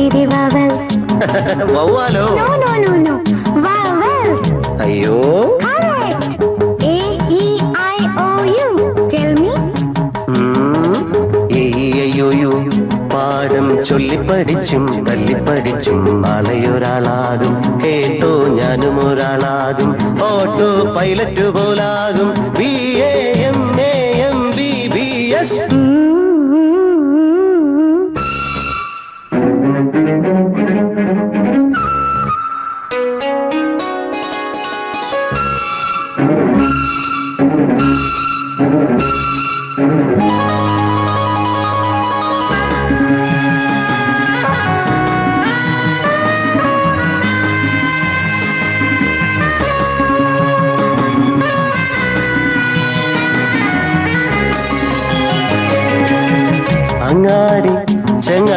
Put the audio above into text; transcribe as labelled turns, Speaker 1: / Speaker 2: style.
Speaker 1: me the vowels.
Speaker 2: വവ്വാലോ?
Speaker 1: No, no, no, no. Vowels.
Speaker 2: അയ്യോ.
Speaker 1: Correct. A, E, I, O, U. Tell me.
Speaker 2: U പാഠം ചൊല്ലിപ്പടിച്ചും തല്ലിപ്പടിച്ചും നാളെയൊരാളാകും. കേട്ടോ ഞാനും ഒരാളാകും. ഓട്ടോ പൈലറ്റ് പോലാകും. BAMAMBBS